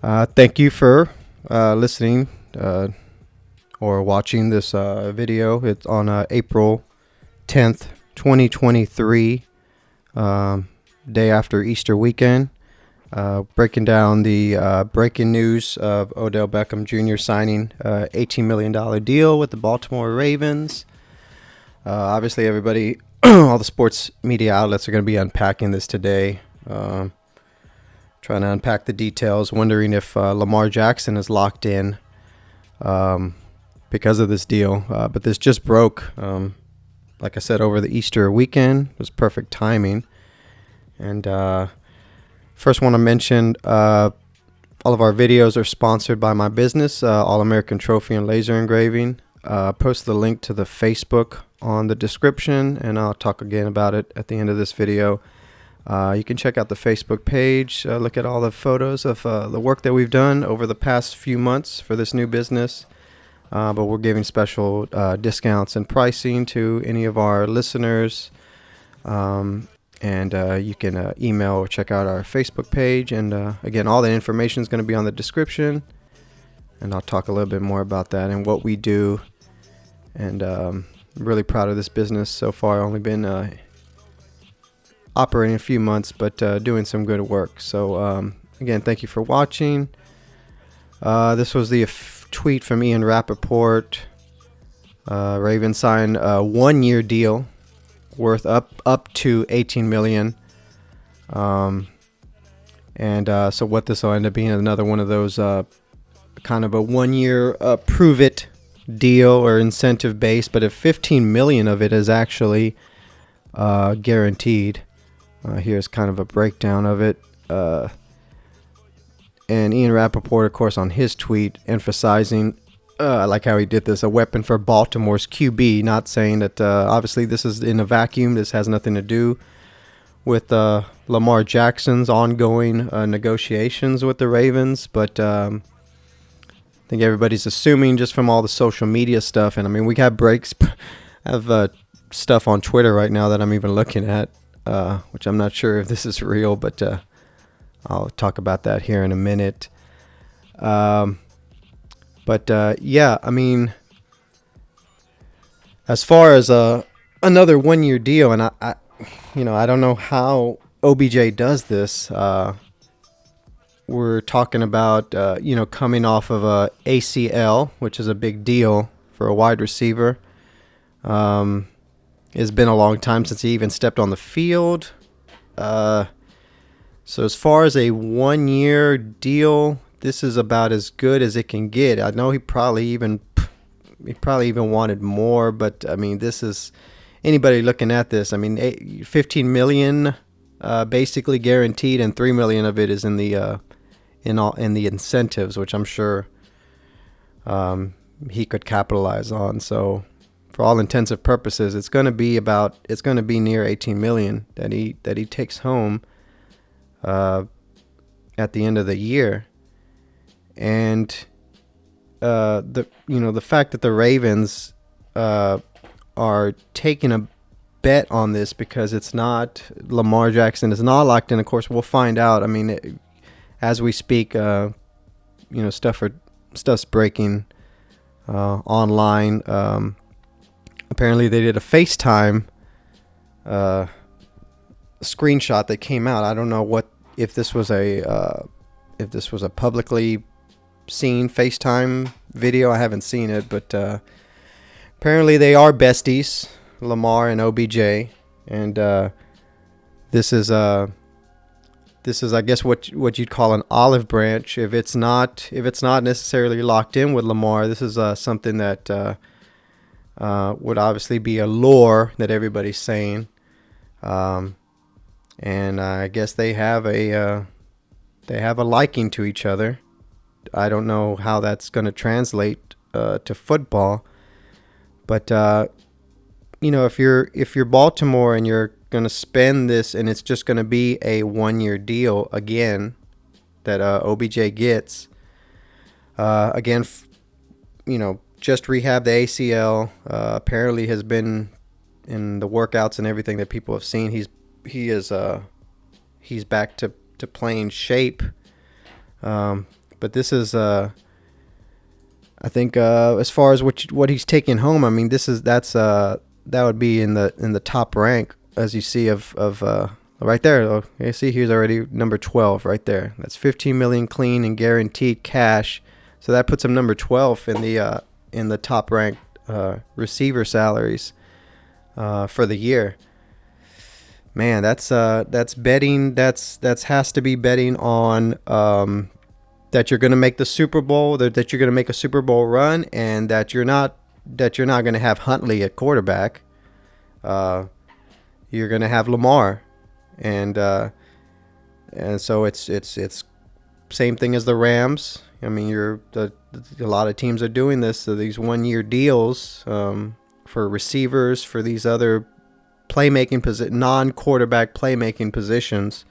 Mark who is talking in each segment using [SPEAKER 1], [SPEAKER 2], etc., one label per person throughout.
[SPEAKER 1] Thank you for listening or watching this video. It's on April 10th, 2023, day after Easter weekend. Breaking down the breaking news of Odell Beckham Jr. signing $18 million deal with the Baltimore Ravens. Obviously, everybody, all the sports media outlets are going to be unpacking this today. Trying to unpack the details, wondering if Lamar Jackson is locked in because of this deal. But this just broke, like I said, over the Easter weekend. It was perfect timing. And first want to mention all of our videos are sponsored by my business, All American Trophy and Laser Engraving. Post the link to the Facebook on the description, and I'll talk again about it at the end of this video. You can check out the Facebook page, look at all the photos of the work that we've done over the past few months for this new business. But we're giving special discounts and pricing to any of our listeners. And you can email or check out our Facebook page. And again, all the information is going to be on the description. And I'll talk a little bit more about that and what we do. And I'm really proud of this business so far. I've only been operating a few months, but doing some good work. So again, thank you for watching. This was the tweet from Ian Rappaport. Ravens signed a 1-year deal worth up to $18 million. So what this will end up being another one of those kind of a 1-year prove it deal or incentive based, but if $15 million of it is actually guaranteed. Here's kind of a breakdown of it. And Ian Rappaport, of course, on his tweet, emphasizing, I like how he did this, a weapon for Baltimore's QB, not saying that obviously this is in a vacuum. This has nothing to do with Lamar Jackson's ongoing negotiations with the Ravens. But I think everybody's assuming just from all the social media stuff. And I mean, we have breaks. I have stuff on Twitter right now that I'm even looking at. Which I'm not sure if this is real, but I'll talk about that here in a minute. Yeah, I mean, as far as another 1-year deal, and I don't know how OBJ does this. We're talking about coming off of a ACL, which is a big deal for a wide receiver. It's been a long time since he even stepped on the field. So as far as a 1-year deal, this is about as good as it can get. I know he probably even wanted more, but I mean, this is anybody looking at this. I mean, $15 million basically guaranteed, and $3 million of it is in the incentives, which I'm sure he could capitalize on. So, for all intensive purposes, it's going to be near $18 million that he takes home at the end of the year. And the fact that the Ravens are taking a bet on this because it's not Lamar Jackson is not locked in. Of course, we'll find out. I mean, as we speak, stuff's breaking online. Apparently, they did a FaceTime screenshot that came out. I don't know if this was a publicly seen FaceTime video. I haven't seen it, but apparently they are besties, Lamar and OBJ, and this is I guess what you'd call an olive branch. If it's not necessarily locked in with Lamar, this is something that would obviously be a lure that everybody's saying, and I guess they have a liking to each other. I don't know how that's going to translate to football, but if you're Baltimore and you're going to spend this, and it's just going to be a 1-year deal again that OBJ gets, again, just rehab the ACL. Apparently has been in the workouts and everything that people have seen. He's back to playing shape. But this is I think as far as what he's taking home, I mean, that would be in the top rank, as you see of right there. Oh, you see he's already number 12 right there. That's 15 million clean and guaranteed cash. So that puts him number 12 in the top ranked receiver salaries for the year. Man, that's betting. That's has to be betting on that you're going to make the Super Bowl, that you're going to make a Super Bowl run, and that you're not going to have Huntley at quarterback. You're going to have Lamar, and so it's same thing as the Rams. I mean, a lot of teams are doing this. So these 1-year deals for receivers, for these other non-quarterback playmaking positions.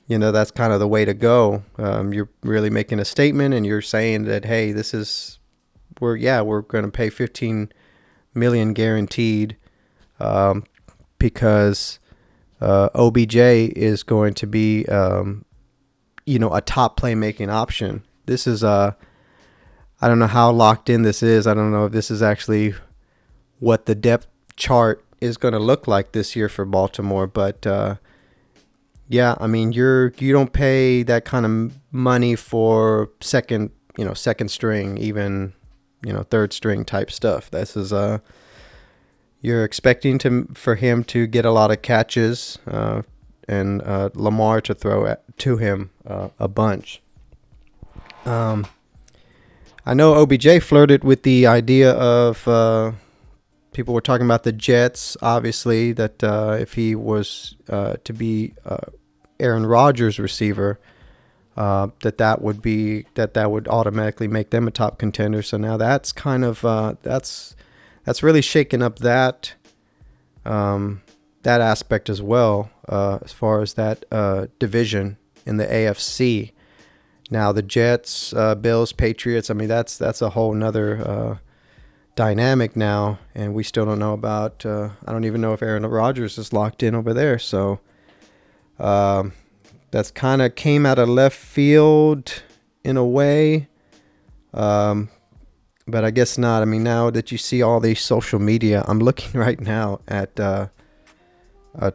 [SPEAKER 1] That's kind of the way to go. You're really making a statement, and you're saying that, hey, we're going to pay 15 million guaranteed because OBJ is going to be a top playmaking option. This is I don't know how locked in this is. I don't know if this is actually what the depth chart is going to look like this year for Baltimore, but yeah, I mean, you don't pay that kind of money for second string, even third string type stuff. This is you're expecting for him to get a lot of catches and Lamar to throw to him a bunch. I know OBJ flirted with the idea of people were talking about the Jets, obviously, that if he was to be Aaron Rodgers' receiver, that would automatically make them a top contender. So now that's kind of that's really shaken up that aspect as well, as far as that division in the AFC. Now the Jets, Bills, Patriots. I mean, that's a whole nother dynamic now, and we still don't know about. I don't even know if Aaron Rodgers is locked in over there. So that's kind of came out of left field in a way, but I guess not. I mean, now that you see all these social media, I'm looking right now at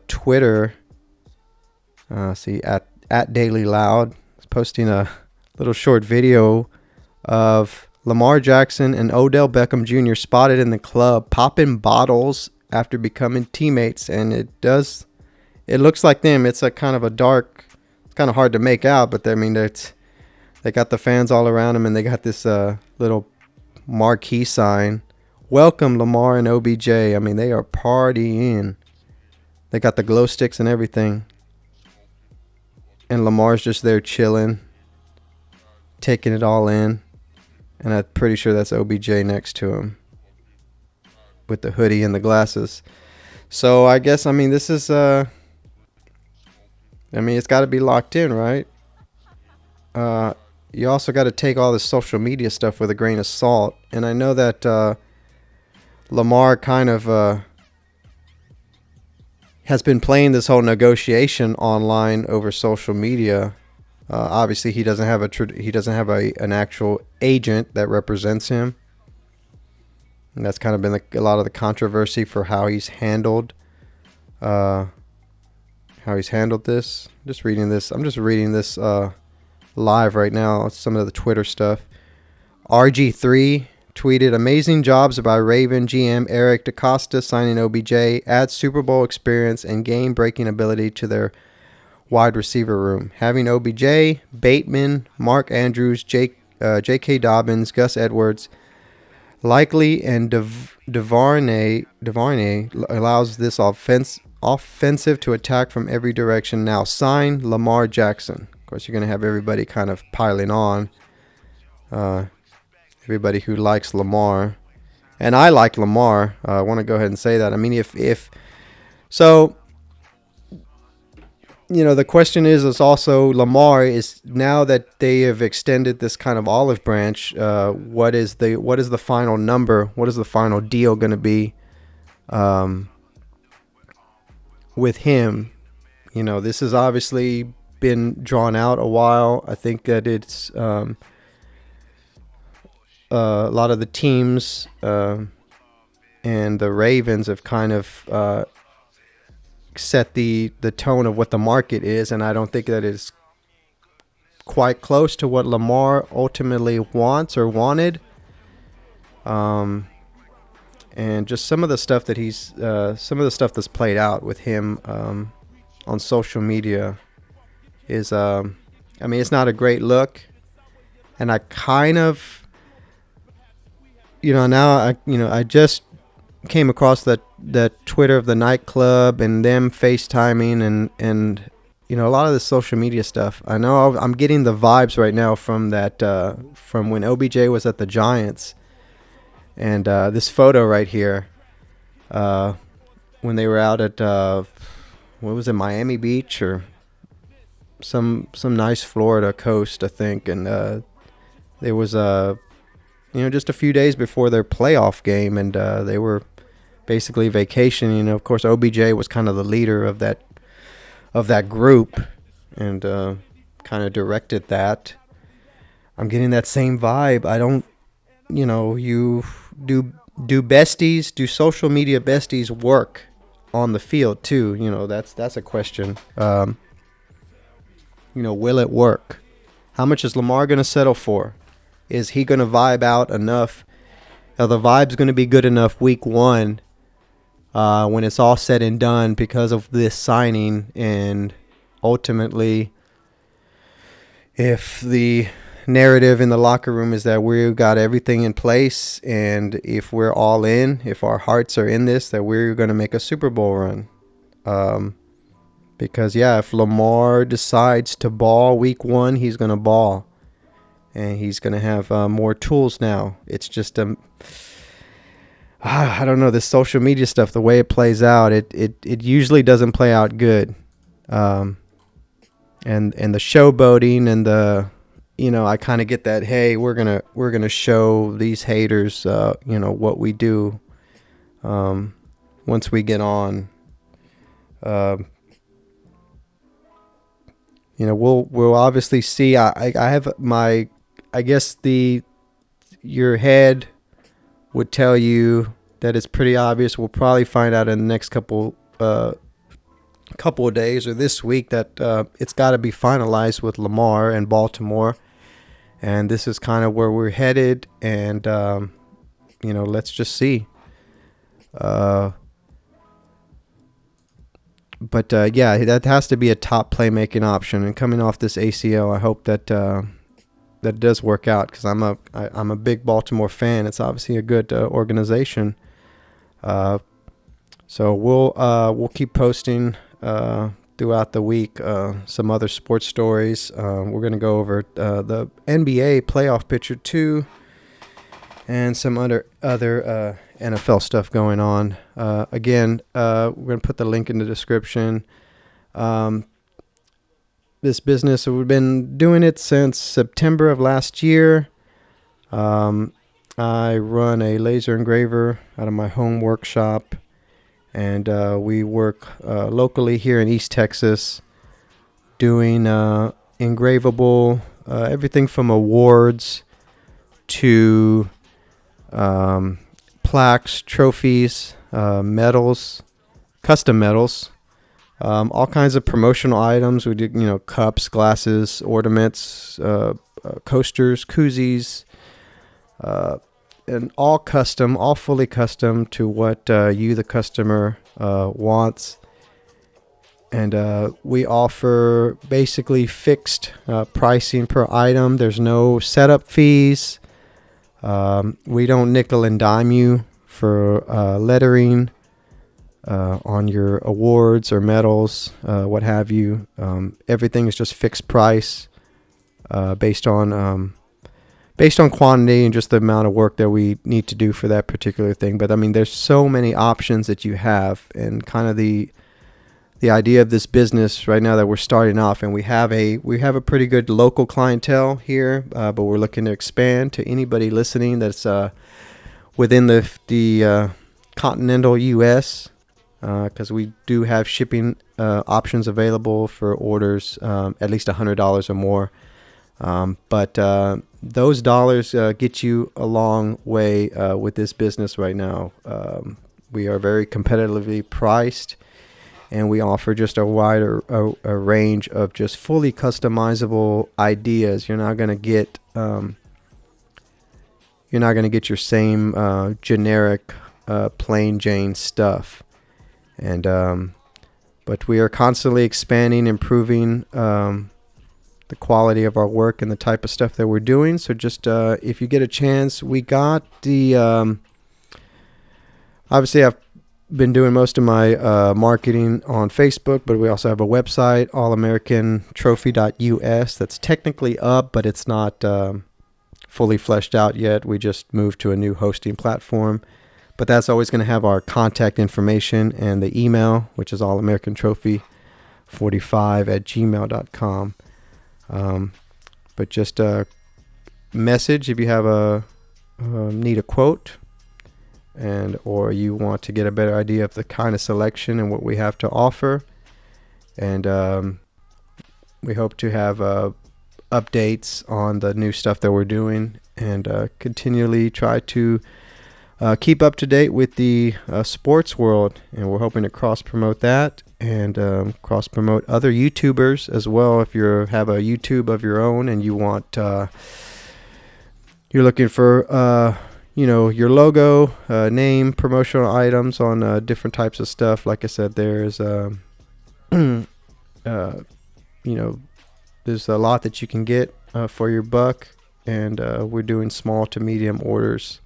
[SPEAKER 1] Twitter. See at Daily Loud is posting a little short video of Lamar Jackson and Odell Beckham Jr. spotted in the club popping bottles after becoming teammates, and it looks like them. It's a kind of a dark, it's kind of hard to make out, but they got the fans all around them, and they got this little marquee sign, "Welcome Lamar and OBJ." I mean, they are partying. They got the glow sticks and everything, and Lamar's just there chilling, taking it all in. And I'm pretty sure that's OBJ next to him with the hoodie and the glasses. So I guess, I mean, this is, it's got to be locked in, right? You also got to take all this social media stuff with a grain of salt. And I know that Lamar kind of has been playing this whole negotiation online over social media. Obviously, he doesn't have an actual agent that represents him, and that's kind of been a lot of the controversy for how he's handled this. I'm just reading this live right now. Some of the Twitter stuff. RG3 tweeted, "Amazing jobs by Raven GM Eric DeCosta signing OBJ. Adds Super Bowl experience and game-breaking ability to their wide receiver room. Having OBJ, Bateman, Mark Andrews, J.K. Dobbins, Gus Edwards, Likely, and Devarnay allows this offensive to attack from every direction. Now sign Lamar Jackson." Of course, you're going to have everybody kind of piling on. Everybody who likes Lamar. And I like Lamar. I want to go ahead and say that. I mean, if so... the question is also Lamar is, now that they have extended this kind of olive branch, what is the final number? What is the final deal going to be with him? This is obviously been drawn out a while. I think that it's a lot of the teams and the Ravens have kind of set the tone of what the market is, and I don't think that it's quite close to what Lamar ultimately wants or wanted. And just some of the stuff that some of the stuff that's played out with him on social media is, I mean, it's not a great look. And I kind of, I just came across that Twitter of the nightclub and them FaceTiming and a lot of the social media stuff. I know I'm getting the vibes right now from that, from when OBJ was at the Giants. And this photo right here, when they were out at, what was it, Miami Beach or some nice Florida coast, I think. And there was just a few days before their playoff game, and they were basically vacationing. Of course, OBJ was kind of the leader of that group, and kind of directed that. I'm getting that same vibe. I don't, you do besties, do social media besties work on the field too? That's a question. Will it work? How much is Lamar going to settle for? Is he going to vibe out enough? Are the vibes going to be good enough week one when it's all said and done because of this signing? And ultimately, if the narrative in the locker room is that we've got everything in place, and if we're all in, if our hearts are in this, that we're going to make a Super Bowl run. Because, if Lamar decides to ball week one, he's going to ball. And he's going to have more tools now. It's just, I don't know, this social media stuff, the way it plays out, it usually doesn't play out good. And the showboating and the, I kind of get that, hey, we're gonna show these haters, what we do once we get on. We'll obviously see. I have my, I guess your head would tell you that it's pretty obvious. We'll probably find out in the next couple of days or this week that it's got to be finalized with Lamar and Baltimore, and this is kind of where we're headed. And let's just see. But that has to be a top playmaking option. And coming off this ACL, I hope that that does work out, because I'm a big Baltimore fan. It's obviously a good organization. So we'll keep posting throughout the week some other sports stories. We're going to go over the NBA playoff picture too, and some other NFL stuff going on. Again, we're going to put the link in the description. This business, we've been doing it since September of last year. I run a laser engraver out of my home workshop, and we work locally here in East Texas, doing engravable, everything from awards to plaques, trophies, medals, custom medals, all kinds of promotional items. We do, cups, glasses, ornaments, coasters, koozies, and all custom, all fully custom to what you, the customer, wants. And we offer basically fixed pricing per item. There's no setup fees. We don't nickel and dime you for lettering on your awards or medals, what have you. Everything is just fixed price based on quantity and just the amount of work that we need to do for that particular thing. But I mean, there's so many options that you have, and kind of the idea of this business right now that we're starting off, and we have a pretty good local clientele here, but we're looking to expand to anybody listening that's within the continental U.S. because we do have shipping options available for orders at least $100 or more. But those dollars get you a long way with this business right now. We are very competitively priced, and we offer just a wider a range of just fully customizable ideas. You're not going to get your same generic plain Jane stuff. And but we are constantly expanding, improving the quality of our work and the type of stuff that we're doing. So just if you get a chance, we got the obviously I've been doing most of my marketing on Facebook, but we also have a website, allamericantrophy.us, that's technically up, but it's not fully fleshed out yet. We just moved to a new hosting platform, but that's always going to have our contact information and the email, which is allamericantrophy45@gmail.com. But just a message if you have need a quote, and or you want to get a better idea of the kind of selection and what we have to offer. And we hope to have updates on the new stuff that we're doing, and continually try to keep up to date with the sports world. And we're hoping to cross promote that, and cross promote other YouTubers as well. If you have a YouTube of your own and you want you're looking for your logo, name, promotional items on different types of stuff. Like I said, there's there's a lot that you can get for your buck, and we're doing small to medium orders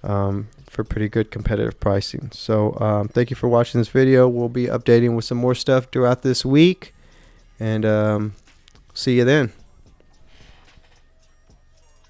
[SPEAKER 1] for pretty good competitive pricing. So thank you for watching this video. We'll be updating with some more stuff throughout this week, and see you then.